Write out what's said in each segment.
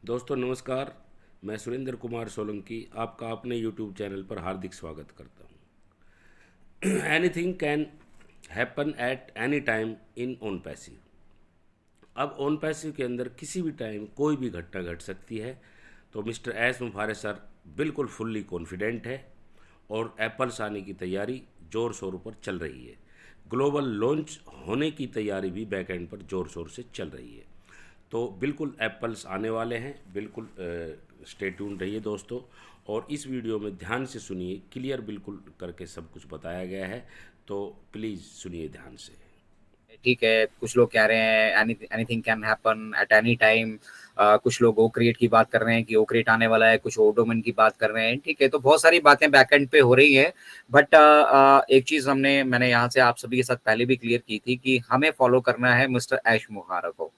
दोस्तों नमस्कार। मैं सुरेंद्र कुमार सोलंकी आपका अपने यूट्यूब चैनल पर हार्दिक स्वागत करता हूँ। Anything can happen at any time in own passive. अब ओन पैसिव के अंदर किसी भी टाइम कोई भी घटना घट सकती है। तो मिस्टर एस मुफारे सर बिल्कुल फुल्ली कॉन्फिडेंट है और एप्पल्स आने की तैयारी ज़ोर शोर पर चल रही है। ग्लोबल लॉन्च होने की तैयारी भी बैक एंड पर ज़ोर शोर से चल रही है। तो बिल्कुल एप्पल्स आने वाले हैं, बिल्कुल स्टे ट्यून रहिए दोस्तों। और इस वीडियो में ध्यान से सुनिए, क्लियर बिल्कुल करके सब कुछ बताया गया है, तो प्लीज़ सुनिए ध्यान से। ठीक है। कुछ लोग कह रहे हैं anything can happen at any time. कुछ लोग ओ क्रिएट की बात कर रहे हैं कि ओ क्रिएट आने वाला है, कुछ ओडोमन की बात कर रहे हैं। ठीक है, तो बहुत सारी बातें बैकएंड पे हो रही है। बट एक चीज मैंने यहाँ से आप सभी के साथ पहले भी क्लियर की थी कि हमें फॉलो करना है मिस्टर ऐश मुहारा को।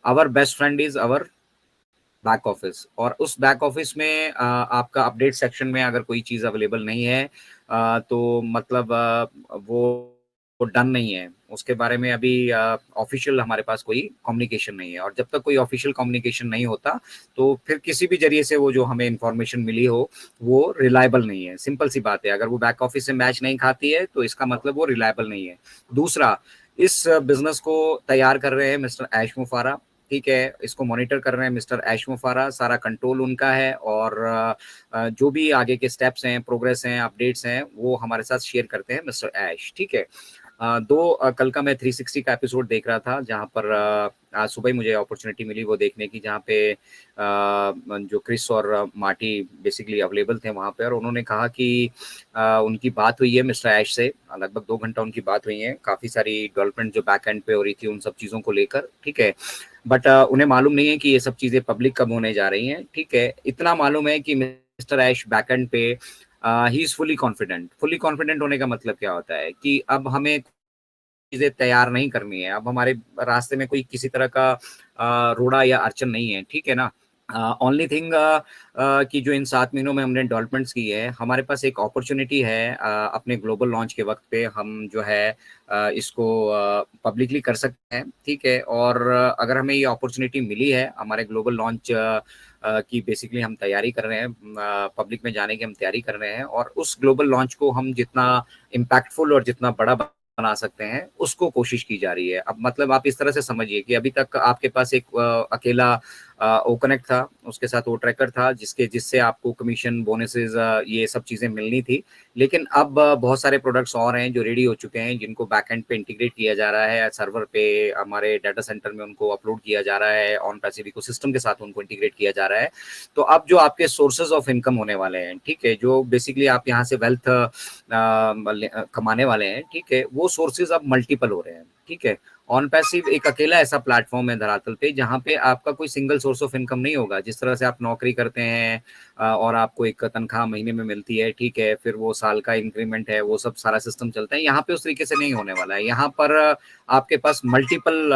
Our best friend is our back office, और उस बैक ऑफिस में आपका अपडेट सेक्शन में अगर कोई चीज़ अवेलेबल नहीं है तो मतलब वो डन नहीं है। उसके बारे में अभी ऑफिशियल हमारे पास कोई कम्युनिकेशन नहीं है, और जब तक कोई ऑफिशियल कम्युनिकेशन नहीं होता तो फिर किसी भी जरिए से वो जो हमें इंफॉर्मेशन मिली हो वो रिलायबल नहीं है। सिंपल सी बात है, अगर वो बैक ऑफिस से मैच नहीं खाती है तो इसका मतलब वो रिलायबल नहीं है। दूसरा, इस बिजनेस को तैयार कर रहे हैं मिस्टर ऐश मुफारा। ठीक है, इसको मॉनिटर कर रहे हैं मिस्टर ऐश मुफारा, सारा कंट्रोल उनका है, और जो भी आगे के स्टेप्स हैं, प्रोग्रेस हैं, अपडेट्स हैं, वो हमारे साथ शेयर करते हैं मिस्टर ऐश। ठीक है। कल का मैं 360 का एपिसोड देख रहा था, जहां पर आज सुबह ही मुझे अपॉर्चुनिटी मिली वो देखने की, जहां पे जो क्रिस और मार्टी बेसिकली अवेलेबल थे वहां पे, और उन्होंने कहा कि उनकी बात हुई है मिस्टर ऐश से। लगभग 2 घंटा उनकी बात हुई है, काफी सारी डेवलपमेंट जो बैक एंड पे हो रही थी उन सब चीजों को लेकर। ठीक है, बट उन्हें मालूम नहीं है कि ये सब चीजें पब्लिक कब होने जा रही हैं। ठीक है, इतना मालूम है कि मिस्टर ऐश बैकएंड पे he is fully confident. Fully confident होने का मतलब क्या होता है कि अब हमें चीजें तैयार नहीं करनी है, अब हमारे रास्ते में कोई किसी तरह का रोड़ा या अड़चन नहीं है। ठीक है ना। ओनली थिंग कि जो इन 7 महीनों में हमने डेवलपमेंट्स की है, हमारे पास एक अपॉर्चुनिटी है अपने ग्लोबल लॉन्च के वक्त पे हम जो है इसको पब्लिकली कर सकते हैं। ठीक है, और अगर हमें ये अपॉर्चुनिटी मिली है हमारे ग्लोबल लॉन्च की बेसिकली हम तैयारी कर रहे हैं, पब्लिक में जाने की हम तैयारी कर रहे हैं, और उस ग्लोबल लॉन्च को हम जितना इम्पैक्टफुल और जितना बड़ा बना सकते हैं उसको कोशिश की जा रही है। अब मतलब आप इस तरह से समझिए कि अभी तक आपके पास एक अकेला ओ कनेक्ट था, उसके साथ ओ ट्रैकर था, जिससे आपको कमीशन, बोनसेस, ये सब चीजें मिलनी थी। लेकिन अब बहुत सारे प्रोडक्ट्स और हैं जो रेडी हो चुके हैं, जिनको बैकएंड पे इंटीग्रेट किया जा रहा है, सर्वर पे हमारे डाटा सेंटर में उनको अपलोड किया जा रहा है, ऑन पैसिव इकोसिस्टम के साथ उनको इंटीग्रेट किया जा रहा है। तो अब जो आपके सोर्सेज ऑफ इनकम होने वाले हैं, ठीक है, जो बेसिकली आप यहाँ से वेल्थ कमाने वाले हैं, ठीक है, वो सोर्सेज अब मल्टीपल हो रहे हैं। ठीक है, ऑन पैसिव एक अकेला ऐसा प्लेटफॉर्म है धरातल पे जहां पे आपका कोई सिंगल सोर्स ऑफ इनकम नहीं होगा। जिस तरह से आप नौकरी करते हैं और आपको एक तनख्वाह महीने में मिलती है, ठीक है, फिर वो साल का इंक्रीमेंट है, वो सब सारा सिस्टम चलता है, यहाँ पे उस तरीके से नहीं होने वाला है। यहाँ पर आपके पास मल्टीपल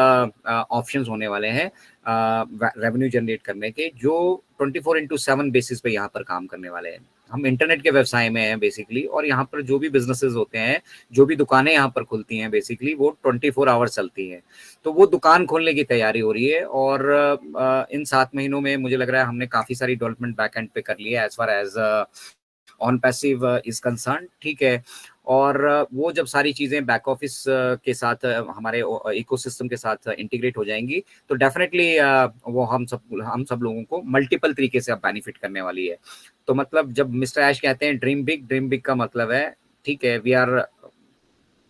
ऑप्शंस होने वाले हैं रेवेन्यू जनरेट करने के, जो 24/7 बेसिस पे यहाँ पर काम करने वाले हैं। हम इंटरनेट के व्यवसाय में हैं बेसिकली, और यहाँ पर जो भी बिजनेसेस होते हैं, जो भी दुकानें यहाँ पर खुलती हैं, बेसिकली वो 24 आवर्स चलती हैं। तो वो दुकान खोलने की तैयारी हो रही है, और इन 7 महीनों में मुझे लग रहा है हमने काफी सारी डेवलपमेंट बैक एंड पे कर ली है as far as on passive is concerned. ठीक है, और वो जब सारी चीजें बैक ऑफिस के साथ हमारे इकोसिस्टम के साथ इंटीग्रेट हो जाएंगी तो डेफिनेटली वो हम सब लोगों को मल्टीपल तरीके से अब बेनिफिट करने वाली है। तो मतलब जब मिस्टर ऐश कहते हैं ड्रीम बिग, ड्रीम बिग का मतलब है, ठीक है, we are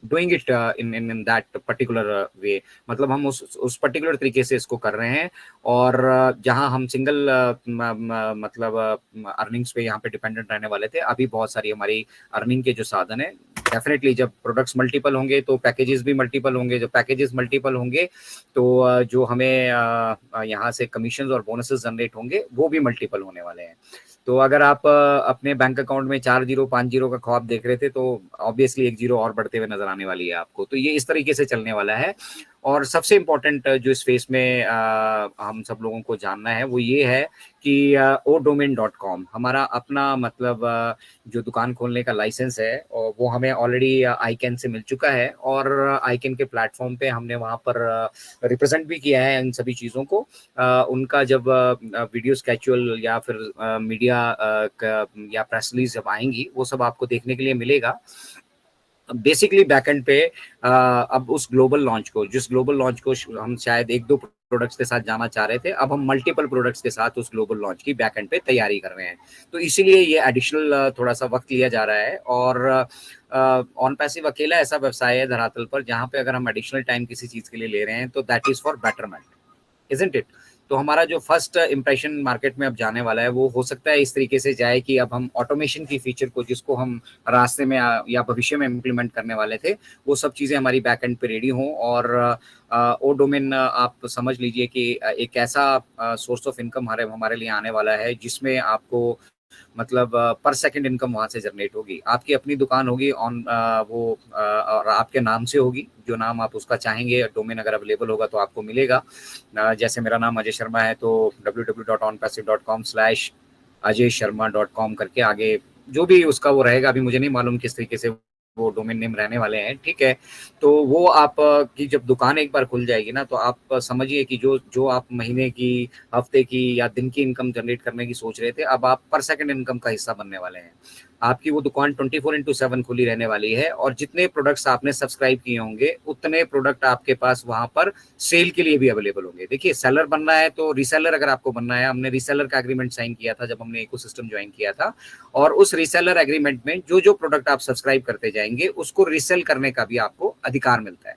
doing it in that particular way. मतलब हम उस पर्टिकुलर तरीके से इसको कर रहे हैं, और जहां हम सिंगल मतलब अर्निंग्स पे यहाँ पे डिपेंडेंट रहने वाले थे, अभी बहुत सारी हमारी अर्निंग के जो साधन है, डेफिनेटली जब प्रोडक्ट्स मल्टीपल होंगे तो पैकेजेस भी मल्टीपल होंगे, जब पैकेजेस मल्टीपल होंगे तो जो हमें यहाँ से कमीशन और बोनसेस जनरेट होंगे वो भी मल्टीपल होने वाले हैं। तो अगर आप अपने बैंक अकाउंट में 4 0 5 0 का ख्वाब देख रहे थे, तो ऑब्वियसली 1 0 और बढ़ते हुए नजर आने वाली है आपको। तो ये इस तरीके से चलने वाला है, और सबसे इम्पोर्टेंट जो इस फेस में हम सब लोगों को जानना है वो ये है कि odomain.com हमारा अपना मतलब जो दुकान खोलने का लाइसेंस है और वो हमें ऑलरेडी आईकैन से मिल चुका है, और आईकैन के प्लेटफॉर्म पे हमने वहाँ पर रिप्रेजेंट भी किया है इन सभी चीज़ों को। उनका जब वीडियो स्केचुअल या फिर मीडिया या प्रेस रिलीज जब आएंगी वो सब आपको देखने के लिए मिलेगा। बेसिकली बैकएंड पे अब उस ग्लोबल लॉन्च को, जिस ग्लोबल लॉन्च को हम शायद एक दो प्रोडक्ट्स के साथ जाना चाह रहे थे, अब हम मल्टीपल प्रोडक्ट्स के साथ उस ग्लोबल लॉन्च की बैकएंड पे तैयारी कर रहे हैं। तो इसीलिए ये एडिशनल थोड़ा सा वक्त लिया जा रहा है। और ऑन पैसिव अकेला ऐसा व्यवसाय है धरातल पर जहाँ पे अगर हम एडिशनल टाइम किसी चीज के लिए ले रहे हैं तो that is for betterment, isn't it. तो हमारा जो फर्स्ट इंप्रेशन मार्केट में अब जाने वाला है वो हो सकता है इस तरीके से जाए कि अब हम ऑटोमेशन की फीचर को, जिसको हम रास्ते में या भविष्य में इम्प्लीमेंट करने वाले थे, वो सब चीज़ें हमारी बैक एंड पे रेडी हों। और ओ डोमेन आप समझ लीजिए कि एक ऐसा सोर्स ऑफ इनकम हमारे लिए आने वाला है जिसमें आपको मतलब पर सेकंड इनकम वहां से जनरेट होगी। आपकी अपनी दुकान होगी ऑन और आपके नाम से होगी, जो नाम आप उसका चाहेंगे। डोमेन अगर अवेलेबल होगा तो आपको मिलेगा। जैसे मेरा नाम अजय शर्मा है तो www.onpassive.com/ajaySharma.com करके आगे जो भी उसका वो रहेगा, अभी मुझे नहीं मालूम किस तरीके से वो डोमेन नेम रहने वाले हैं, ठीक है। तो वो आप की जब दुकान एक बार खुल जाएगी ना, तो आप समझिए कि जो जो आप महीने की, हफ्ते की या दिन की इनकम जनरेट करने की सोच रहे थे, अब आप पर सेकंड इनकम का हिस्सा बनने वाले हैं। आपकी वो दुकान 24/7 खुली रहने वाली है, और जितने प्रोडक्ट्स आपने सब्सक्राइब किए होंगे उतने प्रोडक्ट आपके पास वहां पर सेल के लिए भी अवेलेबल होंगे। देखिए, सेलर बनना है तो रीसेलर अगर आपको बनना है, हमने रीसेलर का एग्रीमेंट साइन किया था जब हमने इकोसिस्टम ज्वाइन किया था, और उस रीसेलर एग्रीमेंट में जो जो प्रोडक्ट आप सब्सक्राइब करते जाएंगे उसको रीसेल करने का भी आपको अधिकार मिलता है,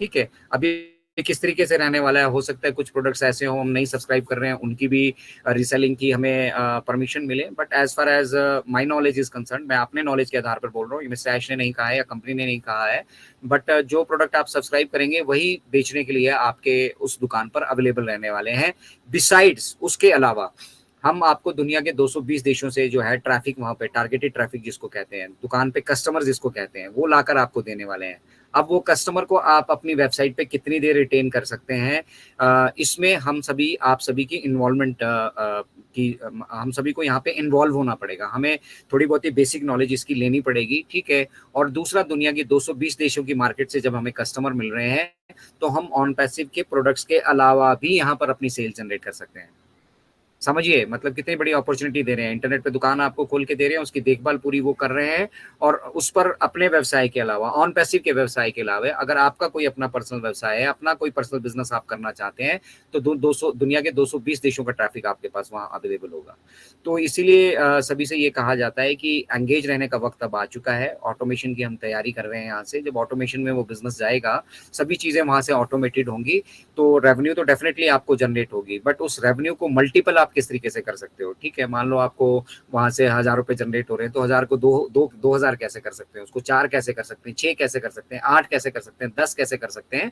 ठीक है। अभी किस तरीके से रहने वाला है, हो सकता है कुछ प्रोडक्ट्स ऐसे हो हम नहीं सब्सक्राइब कर रहे हैं, उनकी भी रीसेलिंग की हमें परमिशन मिले। But as far as my knowledge is concerned, मैं अपने नॉलेज के आधार पर बोल रहा हूँ, ये मिस्टर ऐश ने नहीं कहा है या कंपनी ने नहीं कहा है, बट जो प्रोडक्ट आप सब्सक्राइब करेंगे वही बेचने के लिए आपके उस दुकान पर अवेलेबल रहने वाले हैं। बिसाइड्स उसके अलावा हम आपको दुनिया के 220 देशों से जो है ट्रैफिक, वहां पे टारगेटेड ट्रैफिक जिसको कहते हैं, दुकान पे कस्टमर जिसको कहते हैं, वो लाकर आपको देने वाले हैं। अब वो कस्टमर को आप अपनी वेबसाइट पे कितनी देर रिटेन कर सकते हैं, इसमें हम सभी, आप सभी की इन्वॉल्वमेंट की, हम सभी को यहाँ पे इन्वॉल्व होना पड़ेगा। हमें थोड़ी बहुत ही बेसिक नॉलेज इसकी लेनी पड़ेगी, ठीक है। और दूसरा, दुनिया की 220 देशों की मार्केट से जब हमें कस्टमर मिल रहे हैं तो हम ऑन पैसिव के प्रोडक्ट्स के अलावा भी यहाँ पर अपनी सेल जनरेट कर सकते हैं। समझिए मतलब कितनी बड़ी अपॉर्चुनिटी दे रहे हैं। इंटरनेट पे दुकान आपको खोल के दे रहे हैं, उसकी देखभाल पूरी वो कर रहे हैं, और उस पर अपने व्यवसाय के अलावा, ऑन पैसिव के व्यवसाय के अलावा, अगर आपका कोई अपना पर्सनल व्यवसाय है, अपना कोई पर्सनल बिजनेस आप करना चाहते हैं, तो 200 दुनिया के 220 देशों का ट्रैफिक आपके पास वहाँ अवेलेबल होगा। तो इसीलिए सभी से ये कहा जाता है कि एंगेज रहने का वक्त अब आ चुका है। ऑटोमेशन की हम तैयारी कर रहे हैं यहाँ से। जब ऑटोमेशन में वो बिजनेस जाएगा, सभी चीजें वहां से ऑटोमेटेड होंगी, तो रेवेन्यू तो डेफिनेटली आपको जनरेट होगी, बट उस रेवेन्यू को मल्टीपल आप किस तरीके से कर सकते हो, ठीक है। मान लो आपको वहां से 1,000 रुपए जनरेट हो रहे हैं, तो 1,000 को 2,000 कैसे कर सकते हैं, उसको 4 कैसे कर सकते हैं, 6 कैसे कर सकते हैं, 8 कैसे कर सकते हैं, 10 कैसे कर सकते हैं,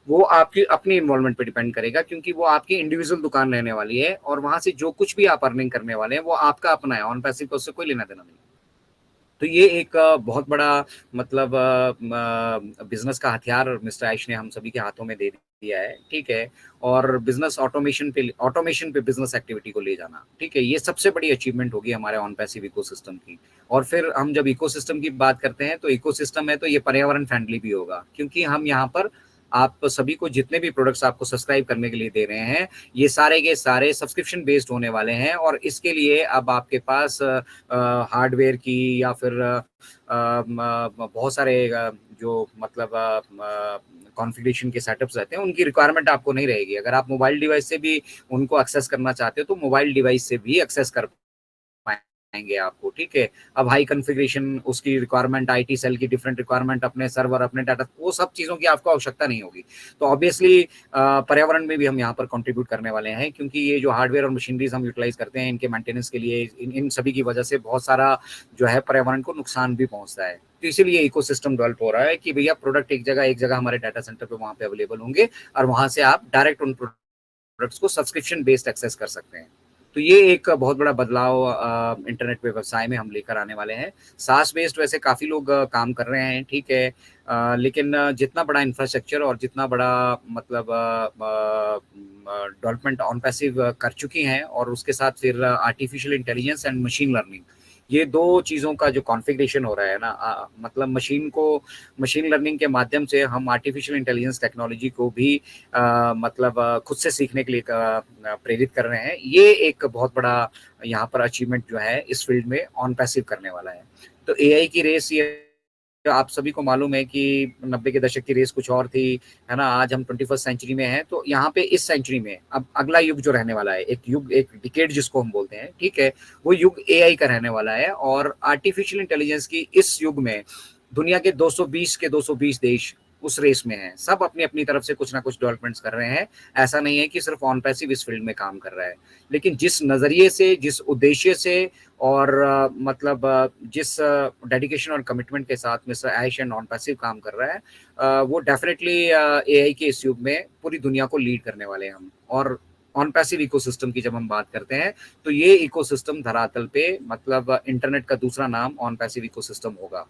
वो आपकी अपनी इन्वॉल्वमेंट पे डिपेंड करेगा, क्योंकि वो आपकी इंडिविजुअल दुकान रहने वाली है, और वहां से जो कुछ भी आप अर्निंग करने वाले हैं वो आपका अपना है। ऑन पैसिव को उससे कोई लेना देना नहीं। तो ये एक बहुत बड़ा मतलब बिजनेस का हथियार मिस्टर आयुष ने हम सभी के हाथों में दे दिया है, ठीक है। और बिजनेस ऑटोमेशन पे बिजनेस एक्टिविटी को ले जाना, ठीक है, ये सबसे बड़ी अचीवमेंट होगी हमारे ऑन पैसिव इकोसिस्टम की। और फिर हम जब इकोसिस्टम की बात करते हैं तो इकोसिस्टम है तो ये पर्यावरण फ्रेंडली भी होगा, क्योंकि हम यहाँ पर आप सभी को जितने भी प्रोडक्ट्स आपको सब्सक्राइब करने के लिए दे रहे हैं, ये सारे के सारे सब्सक्रिप्शन बेस्ड होने वाले हैं। और इसके लिए अब आपके पास हार्डवेयर की या फिर बहुत सारे जो मतलब कॉन्फ़िगरेशन के सेटअप्स रहते हैं, उनकी रिक्वायरमेंट आपको नहीं रहेगी। अगर आप मोबाइल डिवाइस से भी उनको एक्सेस करना चाहते हो तो मोबाइल डिवाइस से भी एक्सेस कर पाएंगे आपको, ठीक है। अब हाई कॉन्फ़िगरेशन, उसकी रिक्वायरमेंट, आईटी सेल की डिफरेंट रिक्वायरमेंट, अपने सर्वर, अपने डाटा, वो सब चीज़ों की आपको आवश्यकता नहीं होगी। तो ऑब्वियसली पर्यावरण में भी हम यहाँ पर कंट्रीब्यूट करने वाले हैं, क्योंकि ये जो हार्डवेयर और मशीनरीज हम यूटिलाइज करते हैं, इनके मेंटेनेंस के लिए, इन सभी की वजह से बहुत सारा जो है पर्यावरण को नुकसान भी पहुंचता है। तो इसीलिए इकोसिस्टम डेवलप हो रहा है कि भैया प्रोडक्ट एक जगह हमारे डाटा सेंटर पे वहाँ पे अवेलेबल होंगे, और वहाँ से आप डायरेक्ट उन प्रोडक्ट्स को सब्सक्रिप्शन बेस्ड एक्सेस कर सकते हैं। तो ये एक बहुत बड़ा बदलाव इंटरनेट व्यवसाय में हम लेकर आने वाले हैं। सास बेस्ड वैसे काफी लोग काम कर रहे हैं, ठीक है, लेकिन जितना बड़ा इंफ्रास्ट्रक्चर और जितना बड़ा मतलब डेवलपमेंट ऑन पैसिव कर चुकी हैं, और उसके साथ फिर artificial intelligence and machine learning, ये दो चीज़ों का जो कॉन्फ़िगरेशन हो रहा है ना, मतलब मशीन लर्निंग के माध्यम से हम आर्टिफिशियल इंटेलिजेंस टेक्नोलॉजी को भी मतलब खुद से सीखने के लिए प्रेरित कर रहे हैं। ये एक बहुत बड़ा यहाँ पर अचीवमेंट जो है इस फील्ड में ऑन पैसिव करने वाला है। तो एआई की रेस ये आप सभी को मालूम है कि 90 के दशक की रेस कुछ और थी, है ना। आज हम 21st सेंचुरी में हैं, तो यहाँ पे इस सेंचुरी में अब अगला युग जो रहने वाला है, एक युग, एक डिकेड जिसको हम बोलते हैं, ठीक है, वो युग एआई का रहने वाला है। और आर्टिफिशियल इंटेलिजेंस की इस युग में दुनिया के 220 देश उस रेस में हैं। सब अपनी अपनी तरफ से कुछ ना कुछ डेवलपमेंट्स कर रहे हैं। ऐसा नहीं है कि सिर्फ ऑन पैसिव इस फील्ड में काम कर रहा है, लेकिन जिस नजरिए से, जिस उद्देश्य से और मतलब जिस डेडिकेशन और कमिटमेंट के साथ मिस्टर एशन ऑन पैसिव काम कर रहा है, वो डेफिनेटली एआई के इस युग में पूरी दुनिया को लीड करने वाले हैं हम। और ऑन पैसिव इकोसिस्टम की जब हम बात करते हैं, तो ये इकोसिस्टम धरातल पे मतलब इंटरनेट का दूसरा नाम ऑन पैसिव इकोसिस्टम होगा।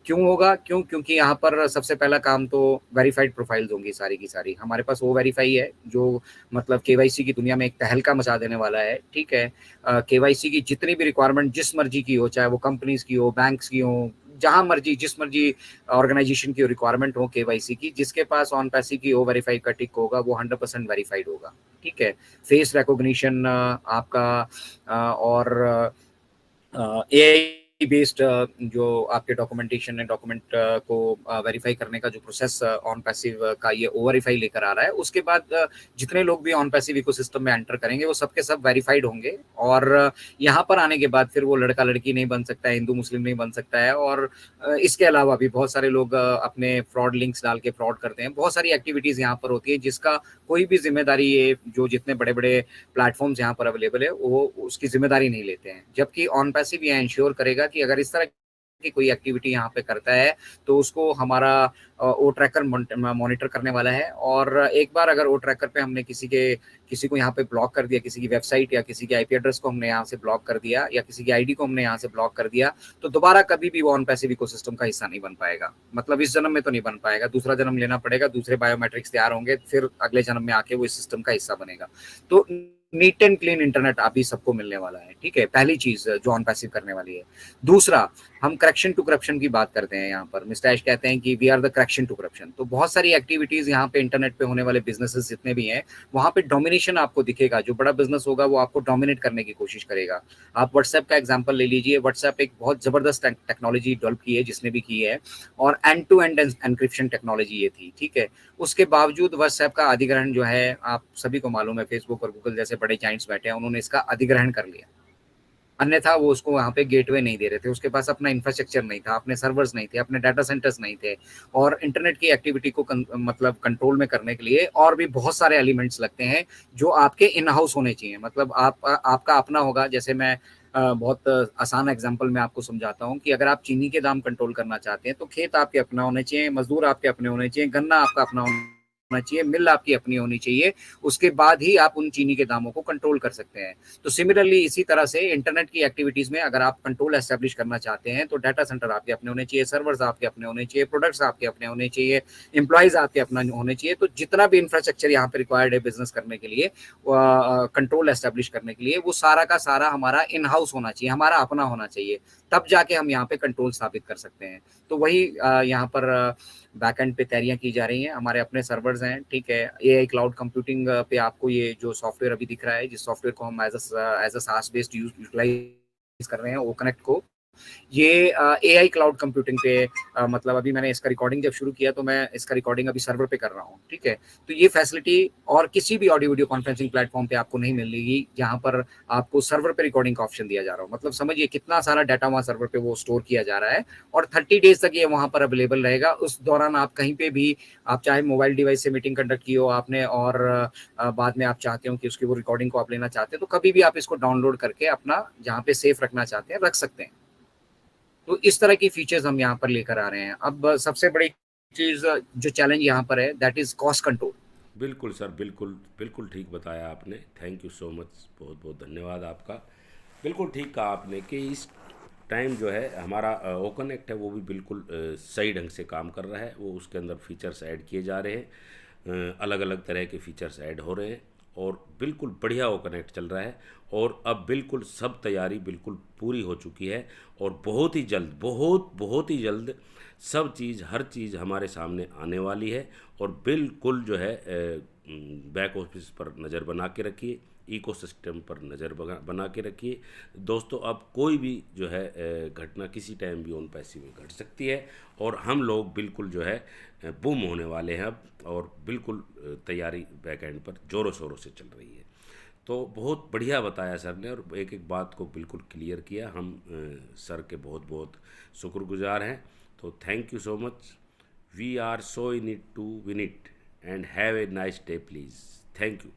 क्यों होगा? क्योंकि यहाँ पर सबसे पहला काम तो वेरीफाइड प्रोफाइल्स होंगी सारी की सारी। हमारे पास वो वेरीफाई है जो मतलब केवाईसी की दुनिया में एक तहलका मचा देने वाला है, ठीक है। केवाईसी की जितनी भी रिक्वायरमेंट जिस मर्जी की हो, चाहे वो कंपनीज की हो, बैंक्स की हो, जहां मर्जी जिस मर्जी ऑर्गेनाइजेशन की रिक्वायरमेंट हो केवाईसी की, जिसके पास ऑन पैसिव की ओ वेरीफाई का टिक होगा वो 100% वेरीफाइड होगा, ठीक है। फेस रिकॉग्निशन आपका और एआई बेस्ड जो आपके डॉक्यूमेंटेशन है, डॉक्यूमेंट को वेरीफाई करने का जो प्रोसेस ऑन पैसिव का ये ओ वेरीफाई लेकर आ रहा है, उसके बाद जितने लोग भी ऑन पैसिव इकोसिस्टम में एंटर करेंगे वो सबके सब वेरीफाइड होंगे। और यहाँ पर आने के बाद फिर वो लड़का लड़की नहीं बन सकता है, हिंदू मुस्लिम नहीं बन सकता है। और इसके अलावा भी बहुत सारे लोग अपने फ्रॉड लिंक्स डाल के फ्रॉड करते हैं। बहुत सारी एक्टिविटीज यहाँ पर होती है जिसका कोई भी जिम्मेदारी, ये जो जितने बड़े बड़े प्लेटफॉर्म्स यहाँ पर अवेलेबल है वो उसकी जिम्मेदारी नहीं लेते हैं। जबकि ऑन पैसिव ये इंश्योर करेगा कि अगर इस तरह की कोई एक्टिविटी यहाँ पे करता है तो उसको हमारा ओ ट्रैकर मॉनिटर करने वाला है। और एक बार अगर ओ ट्रैकर पे हमने किसी को यहाँ पे ब्लॉक कर दिया, किसी की वेबसाइट या किसी के आईपी एड्रेस को हमने यहाँ से ब्लॉक कर दिया, या किसी की आईडी को हमने यहाँ से ब्लॉक कर दिया, तो दोबारा कभी भी वो ऑन पैसिव इकोसिस्टम का हिस्सा नहीं बन पाएगा। मतलब इस जन्म में तो नहीं बन पाएगा, दूसरा जन्म लेना पड़ेगा, दूसरे बायोमेट्रिक्स तैयार होंगे, फिर अगले जन्म में आके वो इस सिस्टम का हिस्सा बनेगा। तो नीट एंड क्लीन इंटरनेट अभी सबको मिलने वाला है, ठीक है, पहली चीज जो ऑन पैसिव करने वाली है। दूसरा, हम करेक्शन टू करप्शन की बात करते हैं। यहाँ पर मिस्टर ऐश कहते हैं कि we are the correction to corruption. तो बहुत सारी एक्टिविटीज यहाँ पे इंटरनेट पे होने वाले बिजनेसेस जितने भी हैं, वहां पे डोमिनेशन आपको दिखेगा। जो बड़ा बिजनेस होगा वो आपको डोमिनेट करने की कोशिश करेगा। आप व्हाट्सएप का एग्जाम्पल ले लीजिए। व्हाट्सएप एक बहुत जबरदस्त टेक्नोलॉजी डेवलप की है जिसने भी की है, और end to end encryption technology ये थी, ठीक है। उसके बावजूद व्हाट्सएप का अधिग्रहण जो है, आप सभी को मालूम है, फेसबुक और गूगल जैसे बड़े जाइंट्स बैठे हैं, उन्होंने इसका अधिग्रहण कर लिया। अन्यथा वो उसको वहां पे गेटवे नहीं दे रहे थे, उसके पास अपना इंफ्रास्ट्रक्चर नहीं था, अपने सर्वर्स नहीं थे, अपने डाटा सेंटर्स नहीं थे। और इंटरनेट की एक्टिविटी को मतलब कंट्रोल में करने के लिए और भी बहुत सारे एलिमेंट्स लगते हैं जो आपके इन हाउस होने चाहिए। मतलब आपका अपना होगा। जैसे मैं बहुत आसान एग्जांपल मैं आपको समझाता हूँ कि अगर आप चीनी के दाम कंट्रोल करना चाहते हैं तो खेत आपके अपना होने चाहिए, मजदूर आपके अपने होने चाहिए, गन्ना आपका अपना होना चाहिए, मिल आपकी अपनी होनी चाहिए। उसके बाद ही आप उन चीनी के दामों को कंट्रोल कर सकते हैं। तो सिमिलरली इसी तरह से इंटरनेट की एक्टिविटीज में अगर आप कंट्रोल एस्टेब्लिश करना चाहते हैं तो डाटा सेंटर आपके अपने होने चाहिए, सर्वर्स आपके अपने होने चाहिए, प्रोडक्ट्स आपके अपने होने चाहिए, एम्प्लॉयज आपके अपना होने चाहिए। तो जितना भी इंफ्रास्ट्रक्चर यहाँ पे रिक्वायर्ड है बिजनेस करने के लिए, कंट्रोल एस्टेब्लिश करने के लिए, वो सारा का सारा हमारा इन हाउस होना चाहिए, हमारा अपना होना चाहिए। तब जाके हम यहाँ पे कंट्रोल स्थापित कर सकते हैं। तो वही यहाँ पर बैकएंड पे तैयारियां की जा रही हैं। हमारे अपने सर्वर्स हैं, ठीक है। एआई क्लाउड कंप्यूटिंग पे आपको ये जो सॉफ्टवेयर अभी दिख रहा है, जिस सॉफ्टवेयर को हम एज अ सास बेस्ड यूटिलाइज कर रहे हैं, ओ कनेक्ट को, ये एआई क्लाउड कंप्यूटिंग पे मतलब अभी मैंने इसका रिकॉर्डिंग जब शुरू किया तो मैं इसका रिकॉर्डिंग अभी सर्वर पे कर रहा हूँ, ठीक है। तो ये फैसिलिटी और किसी भी ऑडियो वीडियो कॉन्फ्रेंसिंग प्लेटफॉर्म पे आपको नहीं मिलेगी जहां पर आपको सर्वर पे रिकॉर्डिंग का ऑप्शन दिया जा रहा हो। मतलब समझिए कितना सारा डाटा वहां सर्वर पे वो स्टोर किया जा रहा है, और 30 डेज तक ये वहां पर अवेलेबल रहेगा। उस दौरान आप कहीं पे भी, आप चाहे मोबाइल डिवाइस से मीटिंग कंडक्ट की हो आपने, और बाद में आप चाहते हो कि उसकी वो रिकॉर्डिंग को आप लेना चाहते हैं, तो कभी भी आप इसको डाउनलोड करके अपना जहाँ पे सेफ रखना चाहते हैं रख सकते हैं। तो इस तरह की फीचर्स हम यहाँ पर लेकर आ रहे हैं। अब सबसे बड़ी चीज जो चैलेंज यहाँ पर है, दैट इज कॉस्ट कंट्रोल। बिल्कुल सर, बिल्कुल बिल्कुल ठीक बताया आपने। थैंक यू सो मच, बहुत बहुत धन्यवाद आपका। बिल्कुल ठीक कहा आपने कि इस टाइम जो है हमारा ओ कनेक्ट है वो भी बिल्कुल सही ढंग से काम कर रहा है। वो उसके अंदर फीचर्स ऐड किए जा रहे हैं, अलग अलग तरह के फीचर्स ऐड हो रहे हैं और बिल्कुल बढ़िया वो कनेक्ट चल रहा है। और अब बिल्कुल सब तैयारी बिल्कुल पूरी हो चुकी है और बहुत ही जल्द, बहुत बहुत ही जल्द सब चीज़, हर चीज़ हमारे सामने आने वाली है। और बिल्कुल जो है बैक ऑफिस पर नज़र बना के रखिए, इकोसिस्टम पर नज़र बना के रखिए दोस्तों। अब कोई भी जो है घटना किसी टाइम भी ओन पैसिव में घट सकती है और हम लोग बिल्कुल जो है बूम होने वाले हैं अब। और बिल्कुल तैयारी बैक एंड पर ज़ोरों शोरों से चल रही है। तो बहुत बढ़िया बताया सर ने और एक एक बात को बिल्कुल क्लियर किया। हम सर के बहुत बहुत शुक्रगुजार हैं। तो thank you so much. We are so in it to win it and have a nice day please. Thank you.